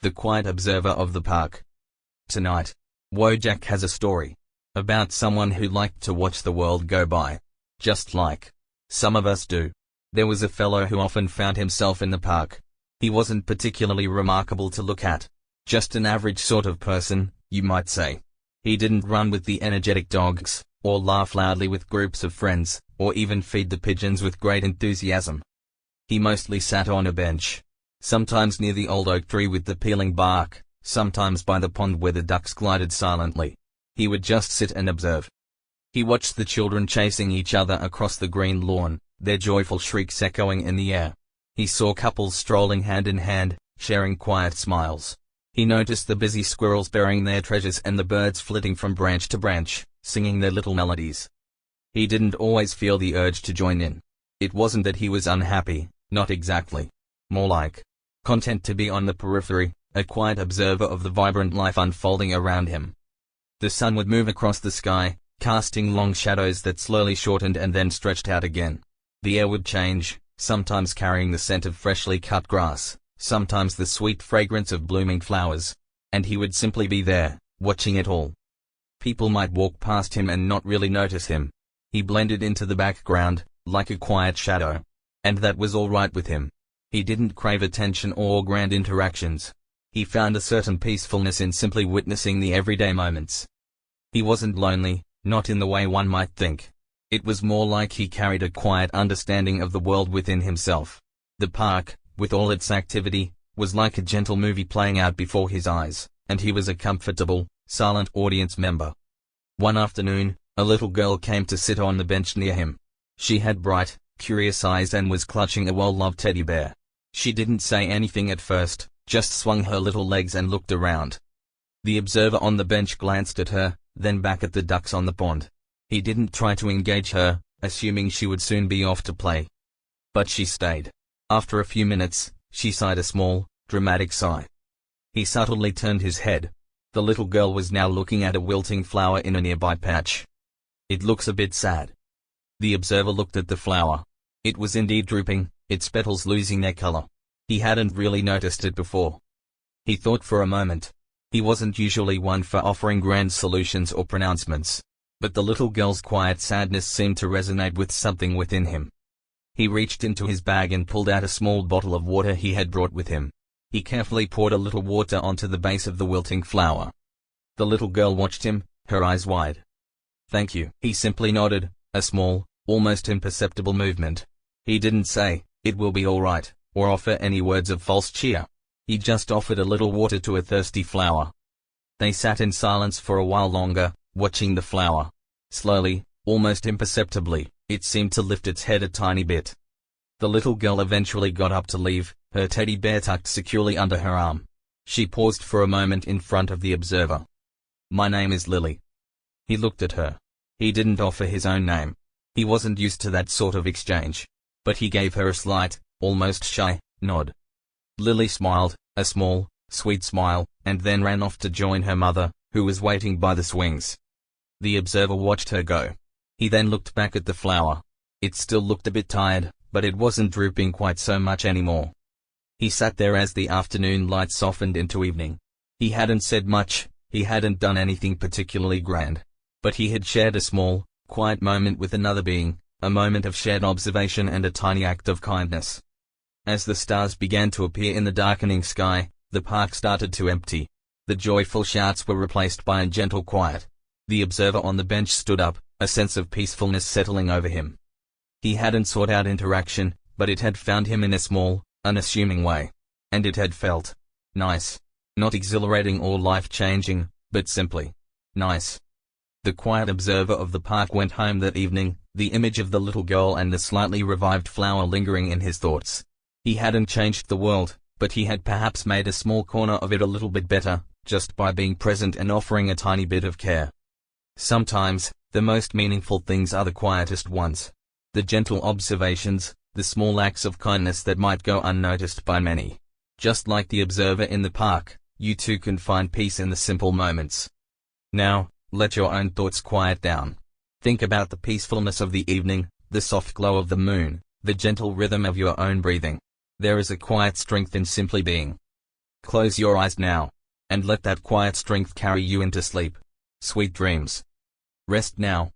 the quiet observer of the park. Tonight, Wojak has a story about someone who liked to watch the world go by, just like some of us do. There was a fellow who often found himself in the park. He wasn't particularly remarkable to look at, just an average sort of person, you might say. He didn't run with the energetic dogs, or laugh loudly with groups of friends, or even feed the pigeons with great enthusiasm. He mostly sat on a bench, sometimes near the old oak tree with the peeling bark, sometimes by the pond where the ducks glided silently. He would just sit and observe. He watched the children chasing each other across the green lawn, their joyful shrieks echoing in the air. He saw couples strolling hand in hand, sharing quiet smiles. He noticed the busy squirrels burying their treasures and the birds flitting from branch to branch, singing their little melodies. He didn't always feel the urge to join in. It wasn't that he was unhappy, not exactly. More like content to be on the periphery, a quiet observer of the vibrant life unfolding around him. The sun would move across the sky, casting long shadows that slowly shortened and then stretched out again. The air would change, sometimes carrying the scent of freshly cut grass, sometimes the sweet fragrance of blooming flowers, and he would simply be there, watching it all. People might walk past him and not really notice him. He blended into the background, like a quiet shadow. And that was all right with him. He didn't crave attention or grand interactions. He found a certain peacefulness in simply witnessing the everyday moments. He wasn't lonely, not in the way one might think. It was more like he carried a quiet understanding of the world within himself. The park, with all its activity, was like a gentle movie playing out before his eyes, and he was a comfortable, silent audience member. One afternoon, a little girl came to sit on the bench near him. She had bright, curious eyes and was clutching a well-loved teddy bear. She didn't say anything at first, just swung her little legs and looked around. The observer on the bench glanced at her, then back at the ducks on the pond. He didn't try to engage her, assuming she would soon be off to play. But she stayed. After a few minutes, she sighed a small, dramatic sigh. He subtly turned his head. The little girl was now looking at a wilting flower in a nearby patch. "It looks a bit sad." The observer looked at the flower. It was indeed drooping, its petals losing their color. He hadn't really noticed it before. He thought for a moment. He wasn't usually one for offering grand solutions or pronouncements. But the little girl's quiet sadness seemed to resonate with something within him. He reached into his bag and pulled out a small bottle of water he had brought with him. He carefully poured a little water onto the base of the wilting flower. The little girl watched him, her eyes wide. "Thank you." He simply nodded, a small, almost imperceptible movement. He didn't say, "It will be all right," or offer any words of false cheer. He just offered a little water to a thirsty flower. They sat in silence for a while longer, watching the flower. Slowly, almost imperceptibly, it seemed to lift its head a tiny bit. The little girl eventually got up to leave, her teddy bear tucked securely under her arm. She paused for a moment in front of the observer. "My name is Lily." He looked at her. He didn't offer his own name. He wasn't used to that sort of exchange. But he gave her a slight, almost shy, nod. Lily smiled, a small, sweet smile, and then ran off to join her mother, who was waiting by the swings. The observer watched her go. He then looked back at the flower. It still looked a bit tired, but it wasn't drooping quite so much anymore. He sat there as the afternoon light softened into evening. He hadn't said much, he hadn't done anything particularly grand. But he had shared a small, quiet moment with another being, a moment of shared observation and a tiny act of kindness. As the stars began to appear in the darkening sky, the park started to empty. The joyful shouts were replaced by a gentle quiet. The observer on the bench stood up, a sense of peacefulness settling over him. He hadn't sought out interaction, but it had found him in a small, unassuming way. And it had felt nice. Not exhilarating or life-changing, but simply nice. The quiet observer of the park went home that evening, the image of the little girl and the slightly revived flower lingering in his thoughts. He hadn't changed the world, but he had perhaps made a small corner of it a little bit better, just by being present and offering a tiny bit of care. Sometimes, the most meaningful things are the quietest ones. The gentle observations, the small acts of kindness that might go unnoticed by many. Just like the observer in the park, you too can find peace in the simple moments. Now, let your own thoughts quiet down. Think about the peacefulness of the evening, the soft glow of the moon, the gentle rhythm of your own breathing. There is a quiet strength in simply being. Close your eyes now, and let that quiet strength carry you into sleep. Sweet dreams. Rest now,